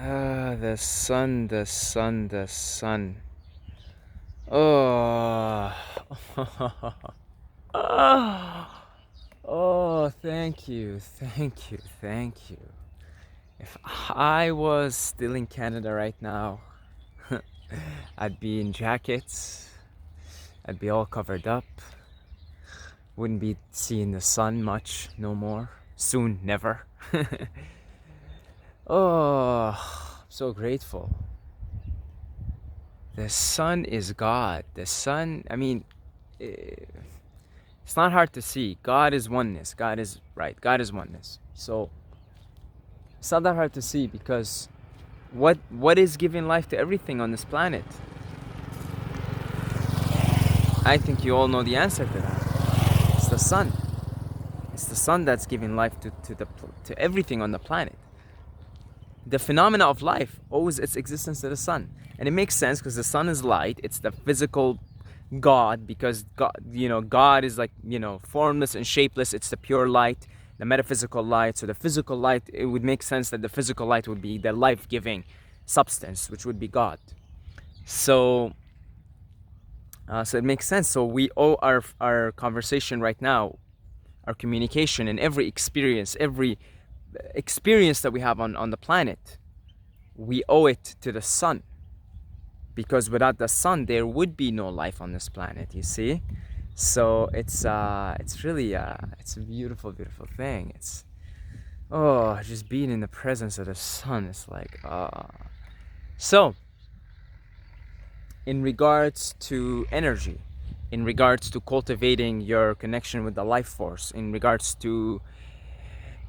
Ah, the sun, the sun, the sun. Oh. Ah. Oh, thank you, thank you, thank you. If I was still in Canada right now, I'd be in jackets, I'd be all covered up, wouldn't be seeing the sun much no more. Soon, never. Oh, I'm so grateful. The sun is God. The sun, it's not hard to see. God is oneness. God is right. God is oneness. So it's not that hard to see because what is giving life to everything on this planet? I think you all know the answer to that. It's the sun. It's the sun that's giving life to everything on the planet. The phenomena of life owes its existence to the sun, and it makes sense because the sun is light. It's the physical God, because God, God is like, formless and shapeless. It's the pure light, the metaphysical light. So the physical light, it would make sense that the physical light would be the life-giving substance, which would be God. So so it makes sense. So we owe our conversation right now, our communication, and every experience that we have on the planet, we owe it to the sun, because without the sun there would be no life on this planet, you see. So it's really it's a beautiful thing. It's just being in the presence of the sun. It's like so in regards to energy, in regards to cultivating your connection with the life force, in regards to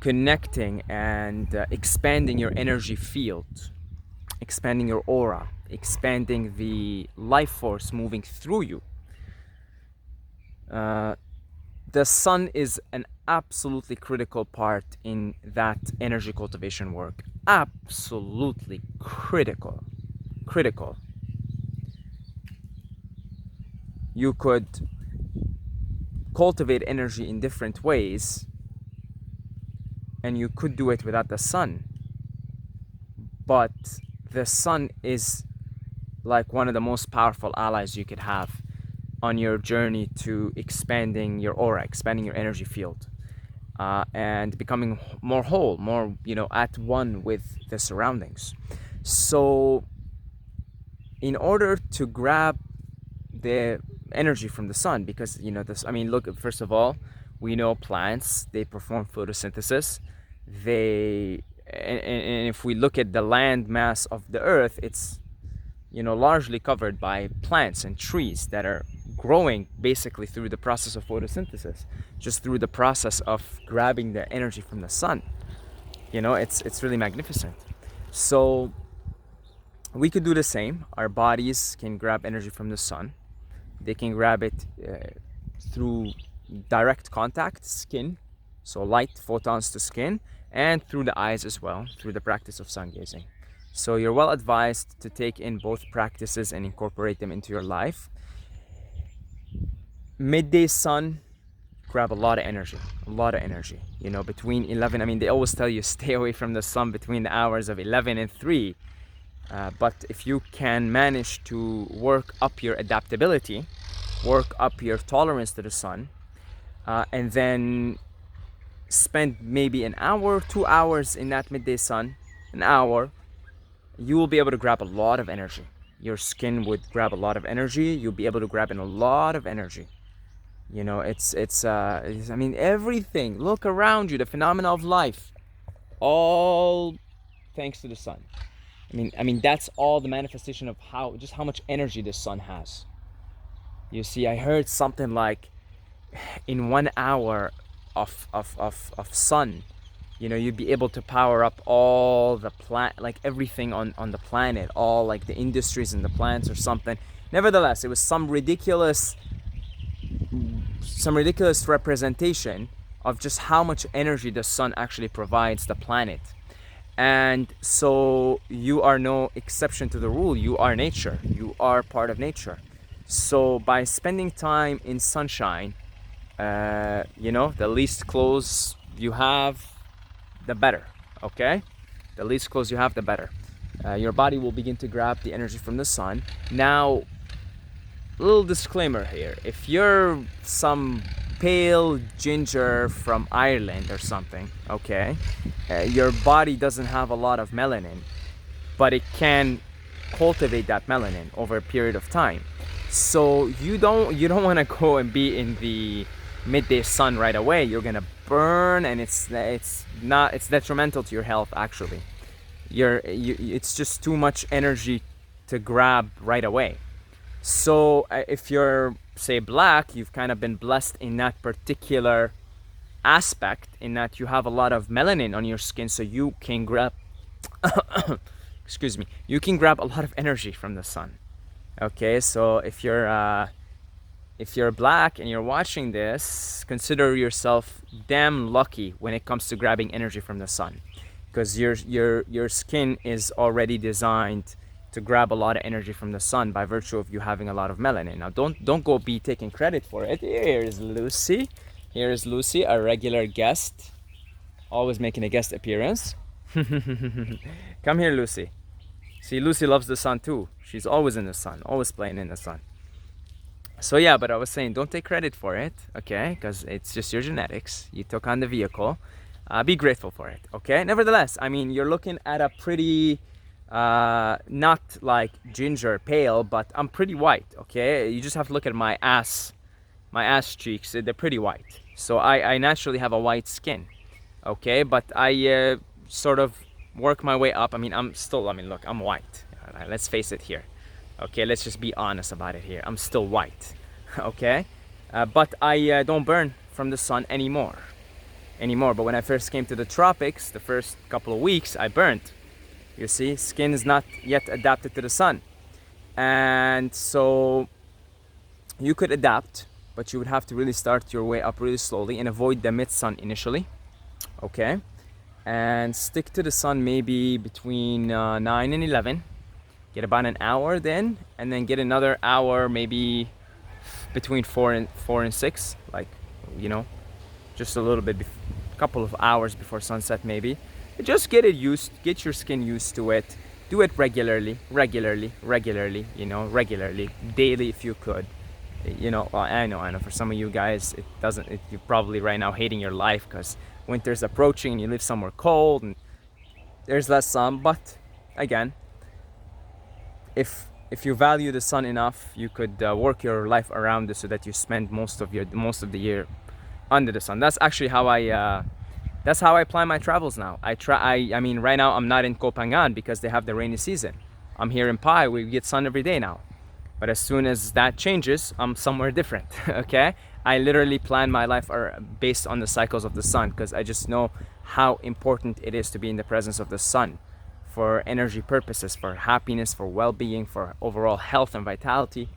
connecting and expanding your energy field, expanding your aura, expanding the life force moving through you, the sun is an absolutely critical part in that energy cultivation work. Absolutely critical. You could cultivate energy in different ways, and you could do it without the sun, but the sun is like one of the most powerful allies you could have on your journey to expanding your aura, expanding your energy field, and becoming more whole, more, at one with the surroundings. So in order to grab the energy from the sun, because look, first of all, we know plants, they perform photosynthesis. And if we look at the land mass of the earth, it's largely covered by plants and trees that are growing basically through the process of photosynthesis, just through the process of grabbing the energy from the sun. It's really magnificent. So we could do the same. Our bodies can grab energy from the sun. They can grab it through direct contact, skin, so light photons to skin, and through the eyes as well, through the practice of sun gazing. So you're well advised to take in both practices and incorporate them into your life. Midday sun, grab a lot of energy. Between 11, they always tell you stay away from the sun between the hours of 11 and 3. But if you can manage to work up your adaptability, work up your tolerance to the sun, and then spend maybe an hour, 2 hours in that midday sun, an hour, you will be able to grab a lot of energy. Your skin would grab a lot of energy. You'll be able to grab in a lot of energy. Everything. Look around you, the phenomena of life, all thanks to the sun. That's all the manifestation of how much energy the sun has. You see, I heard something like in 1 hour of sun, you'd be able to power up all the like everything on the planet, all like the industries and the plants or something. Nevertheless, it was some ridiculous representation of just how much energy the sun actually provides the planet. And so you are no exception to the rule. You are nature. You are part of nature. So by spending time in sunshine, the least clothes you have, the better. Okay? The least clothes you have, the better. Your body will begin to grab the energy from the sun. Now, little disclaimer here: if you're some pale ginger from Ireland or something, okay, your body doesn't have a lot of melanin, but it can cultivate that melanin over a period of time. So you don't want to go and be in the midday sun right away. You're gonna burn, and it's detrimental to your health actually. It's just too much energy to grab right away. So if you're, say, black, you've kind of been blessed in that particular aspect, in that you have a lot of melanin on your skin, so you can grab excuse me, you can grab a lot of energy from the sun. Okay, so if you're black and you're watching this, consider yourself damn lucky when it comes to grabbing energy from the sun, because your skin is already designed to grab a lot of energy from the sun by virtue of you having a lot of melanin. Now don't go be taking credit for it. Here's Lucy. Here's Lucy, a regular guest, always making a guest appearance. Come here, Lucy. See, Lucy loves the sun too. She's always in the sun, always playing in the sun. So yeah, but I was saying, don't take credit for it, okay? Because it's just your genetics. You took on the vehicle. Be grateful for it, okay? Nevertheless, I mean, you're looking at a pretty, not like ginger pale, but I'm pretty white, okay? You just have to look at my ass cheeks. They're pretty white. So I naturally have a white skin, okay? But I sort of work my way up. I mean, look, I'm white. All right, let's face it here. Okay, let's just be honest about it here. I'm still white, okay? But I don't burn from the sun anymore. But when I first came to the tropics, the first couple of weeks, I burned. You see, skin is not yet adapted to the sun. And so you could adapt, but you would have to really start your way up really slowly and avoid the mid-sun initially, okay? And stick to the sun maybe between 9 and 11. Get about an hour then, and then get another hour maybe between 4 and 6, like, you know, just a little bit, couple of hours before sunset maybe. Just get your skin used to it. Do it regularly, you know, regularly, daily if you could. You know, I know for some of you guys you're probably right now hating your life because winter's approaching and you live somewhere cold and there's less sun. But again, if you value the sun enough, you could work your life around it so that you spend most of the year under the sun. That's actually how I plan my travels now. I mean, right now I'm not in Kopangan because they have the rainy season. I'm here in Pai. We get sun every day now. But as soon as that changes, I'm somewhere different, okay? I literally plan my life based on the cycles of the sun, because I just know how important it is to be in the presence of the sun for energy purposes, for happiness, for well-being, for overall health and vitality.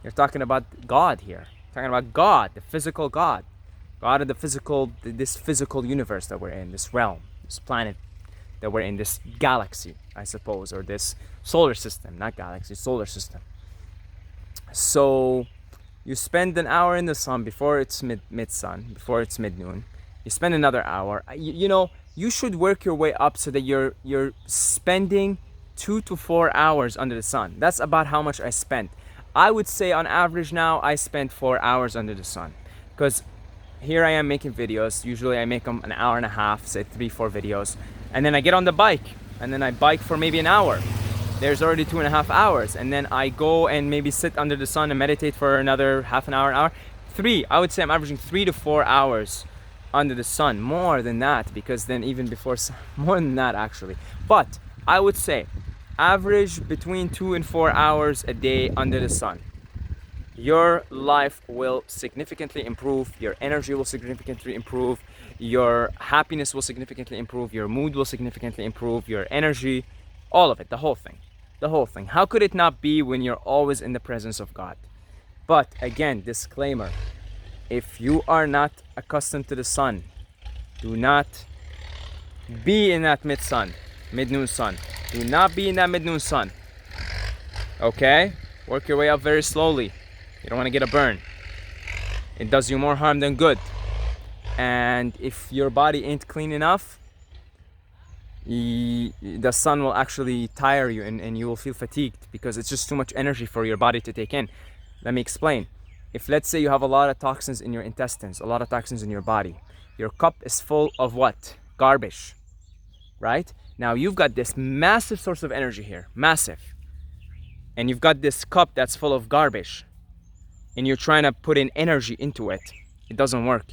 You're talking about God here. You're talking about God, the physical God. God of this physical universe that we're in, this realm, this planet that we're in, this galaxy, I suppose, or this solar system, not galaxy, solar system. So you spend an hour in the sun before it's mid-sun, before it's mid-noon. You spend another hour. You know, you should work your way up so that you're spending 2 to 4 hours under the sun. That's about how much I spent. I would say on average now I spend 4 hours under the sun, because here I am making videos. Usually I make them an hour and a half, say 3-4 videos, and then I get on the bike and then I bike for maybe an hour. There's already 2.5 hours, and then I go and maybe sit under the sun and meditate for another half an hour, I would say I'm averaging 3 to 4 hours under the sun. More than that, because then even before more than that actually. But I would say average between 2 and 4 hours a day under the sun. Your life will significantly improve, your energy will significantly improve, your happiness will significantly improve, your mood will significantly improve, your energy, all of it, the whole thing. How could it not be when you're always in the presence of God? But again, disclaimer, if you are not accustomed to the sun, do not be in that mid-noon sun. Do not be in that mid-noon sun. Okay? Work your way up very slowly. You don't want to get a burn. It does you more harm than good. And if your body ain't clean enough, the sun will actually tire you, and you will feel fatigued because it's just too much energy for your body to take in. Let me explain. If let's say you have a lot of toxins in your intestines, a lot of toxins in your body, your cup is full of what? Garbage, right? Now you've got this massive source of energy here, massive. And you've got this cup that's full of garbage, and you're trying to put in energy into it. It doesn't work.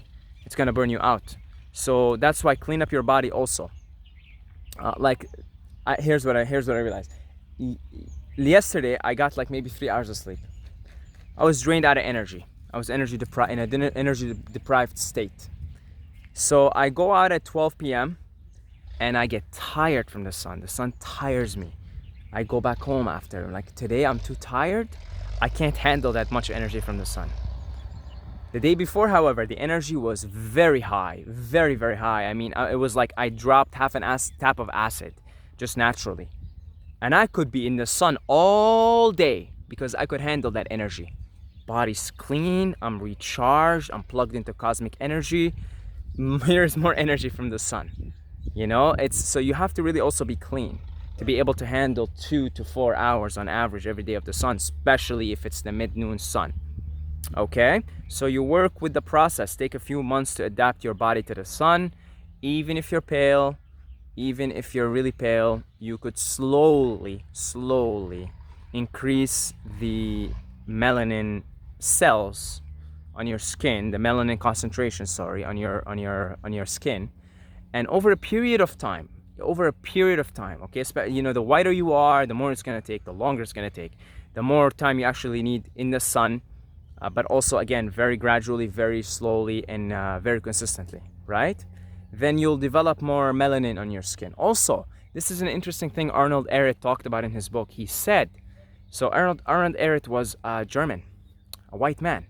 It's gonna burn you out. So that's why clean up your body also. Here's what I realized. Yesterday I got like maybe 3 hours of sleep. I was drained out of energy. I was in an energy deprived state. So I go out at 12 p.m. and I get tired from the sun. The sun tires me. I go back home after. Like today I'm too tired. I can't handle that much energy from the sun. The day before, however, the energy was very high, very, very high. I mean, it was like I dropped half an tap of acid, just naturally. And I could be in the sun all day because I could handle that energy. Body's clean, I'm recharged, I'm plugged into cosmic energy. Here's more energy from the sun. You know, so you have to really also be clean to be able to handle 2 to 4 hours on average every day of the sun, especially if it's the mid-noon sun. Okay, so you work with the process. Take a few months to adapt your body to the sun. Even if you're pale, even if you're really pale, you could slowly increase the melanin cells on your skin, the melanin concentration, on your skin. And over a period of time, okay, you know, the whiter you are, the more it's gonna take, the longer it's gonna take, the more time you actually need in the sun. But also, again, very gradually, very slowly, and very consistently, right? Then you'll develop more melanin on your skin. Also, this is an interesting thing Arnold Ehret talked about in his book. He said, so Arnold Ehret was German, a white man.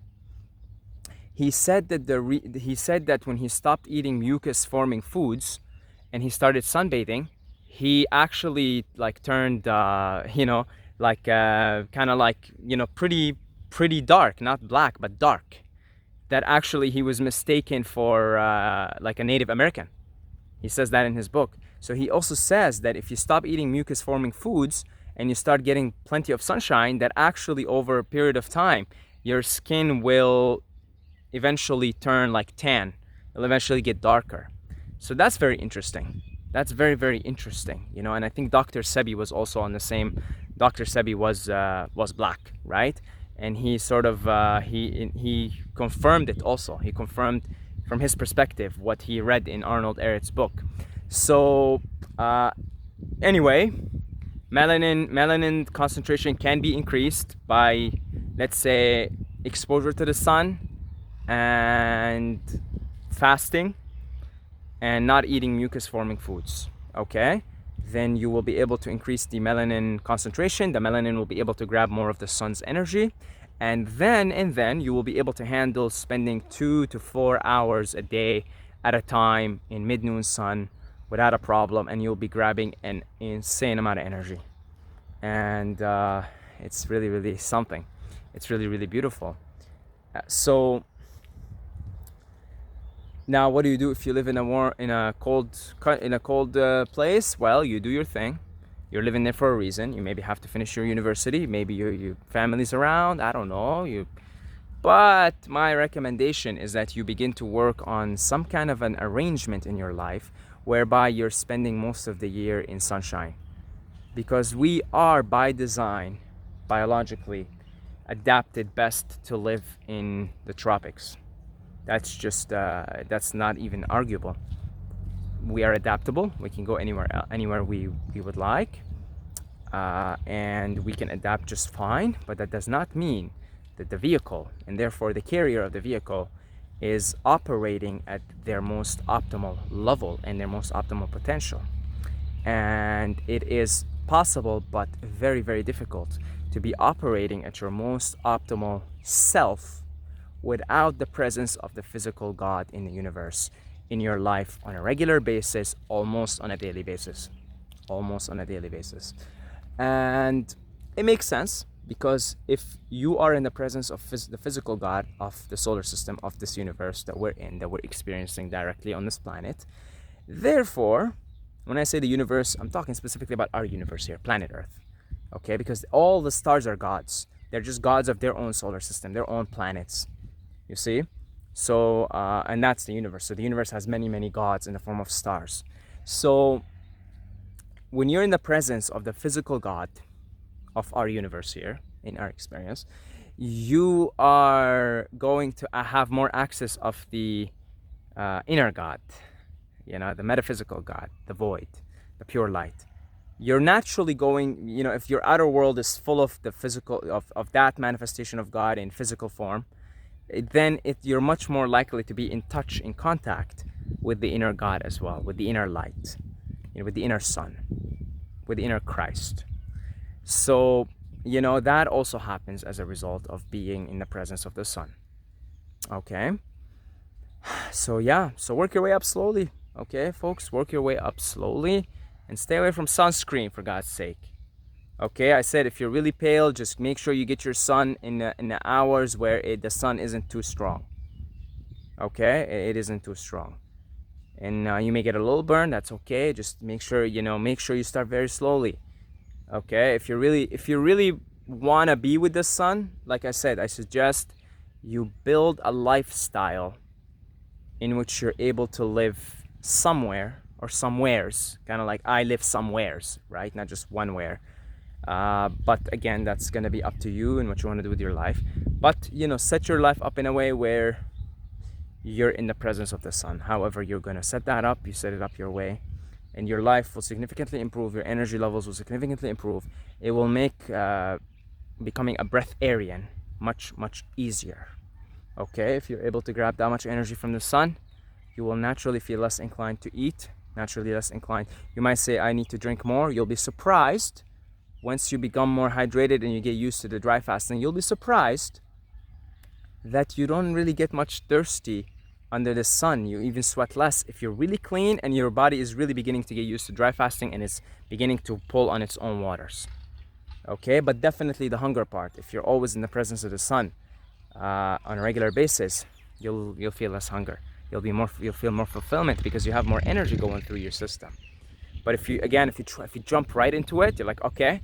He said that when he stopped eating mucus-forming foods and he started sunbathing, he actually like turned, kind of like, pretty dark, not black, but dark. That actually he was mistaken for like a Native American. He says that in his book. So he also says that if you stop eating mucus-forming foods and you start getting plenty of sunshine, that actually over a period of time, your skin will eventually turn like tan. It'll eventually get darker. So that's very interesting. That's very, very interesting, you know. And I think Dr. Sebi was also on the same. Dr. Sebi was black, right? And he sort of he confirmed it also. He confirmed from his perspective what he read in Arnold Ehret's book. So anyway, melanin concentration can be increased by, let's say, exposure to the sun and fasting and not eating mucus forming foods. Okay, then you will be able to increase the melanin concentration. The melanin will be able to grab more of the sun's energy, and then you will be able to handle spending 2 to 4 hours a day at a time in mid-noon sun without a problem, and you'll be grabbing an insane amount of energy. And it's really, really something. It's really, really beautiful. So now, what do you do if you live in a cold place? Well, you do your thing. You're living there for a reason. You maybe have to finish your university. Maybe your family's around. I don't know. But my recommendation is that you begin to work on some kind of an arrangement in your life whereby you're spending most of the year in sunshine, because we are by design, biologically, adapted best to live in the tropics. That's just that's not even arguable. We are adaptable. We can go anywhere we would like, and we can adapt just fine. But that does not mean that the vehicle, and therefore the carrier of the vehicle, is operating at their most optimal level and their most optimal potential. And it is possible, but very, very difficult, to be operating at your most optimal self without the presence of the physical God in the universe in your life on a regular basis, almost on a daily basis. And it makes sense, because if you are in the presence of the physical God of the solar system, of this universe that we're in, that we're experiencing directly on this planet, therefore When I say the universe, I'm talking specifically about our universe here, planet Earth. Okay, because all the stars are gods. They're just gods of their own solar system, their own planets. You see? So, and that's the universe. So the universe has many, many gods in the form of stars. So when you're in the presence of the physical God of our universe here, in our experience, you are going to have more access of the inner God, the metaphysical God, the void, the pure light. You're naturally going, if your outer world is full of the physical, of that manifestation of God in physical form, then you're much more likely to be in touch, in contact with the inner God as well, with the inner light, with the inner sun, with the inner Christ. So, that also happens as a result of being in the presence of the sun. Okay? So work your way up slowly. Okay, folks, work your way up slowly and stay away from sunscreen, for God's sake. Okay, I said if you're really pale, just make sure you get your sun in the hours where the sun isn't too strong. Okay, it isn't too strong. And you may get a little burn, that's okay. Just make sure you start very slowly. Okay, if you really want to be with the sun, like I said, I suggest you build a lifestyle in which you're able to live somewhere or somewheres, kind of like I live somewheres, right? Not just one where. But again, that's gonna be up to you and what you want to do with your life. But set your life up in a way where you're in the presence of the sun. However you're gonna set that up, you set it up your way, and your life will significantly improve. Your energy levels will significantly improve. It will make becoming a breatharian much, much easier. Okay, if you're able to grab that much energy from the sun, you will naturally feel less inclined to eat, naturally less inclined. You might say, I need to drink more. You'll be surprised once you become more hydrated and you get used to the dry fasting. You'll be surprised that you don't really get much thirsty under the sun. You even sweat less if you're really clean and your body is really beginning to get used to dry fasting and it's beginning to pull on its own waters. Okay, but definitely the hunger part. If you're always in the presence of the sun, on a regular basis, you'll feel less hunger. You'll feel more fulfillment because you have more energy going through your system. But if you jump right into it, you're like, okay,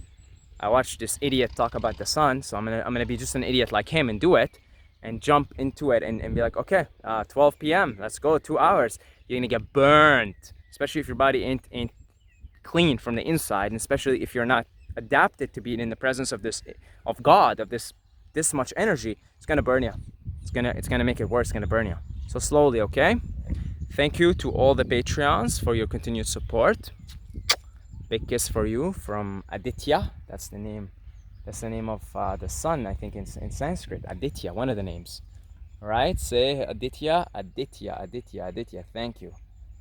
I watched this idiot talk about the sun, so I'm gonna be just an idiot like him and do it, and jump into it and be like, okay, 12 p.m. let's go, 2 hours. You're gonna get burned, especially if your body ain't clean from the inside, and especially if you're not adapted to being in the presence of God, of this much energy. It's gonna burn you. It's gonna make it worse. It's gonna burn you. So slowly, okay? Thank you to all the Patreons for your continued support. Big kiss for you from Aditya. That's the name of the sun, I think, in Sanskrit. Aditya, one of the names. All right, say Aditya. Thank you,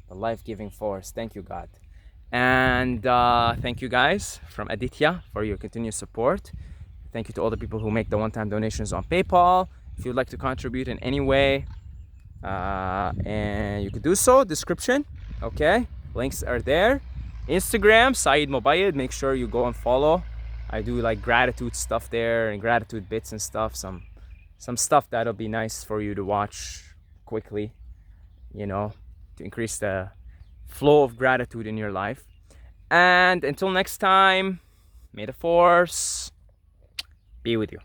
the life-giving force. Thank you, God. And thank you guys from Aditya for your continued support. Thank you to all the people who make the one-time donations on PayPal. If you'd like to contribute in any way, and you could do so, description, okay? Links are there. Instagram, Saeed Mobayed, make sure you go and follow. I do like gratitude stuff there and gratitude bits and stuff. Some stuff that'll be nice for you to watch quickly, to increase the flow of gratitude in your life. And until next time, may the force be with you.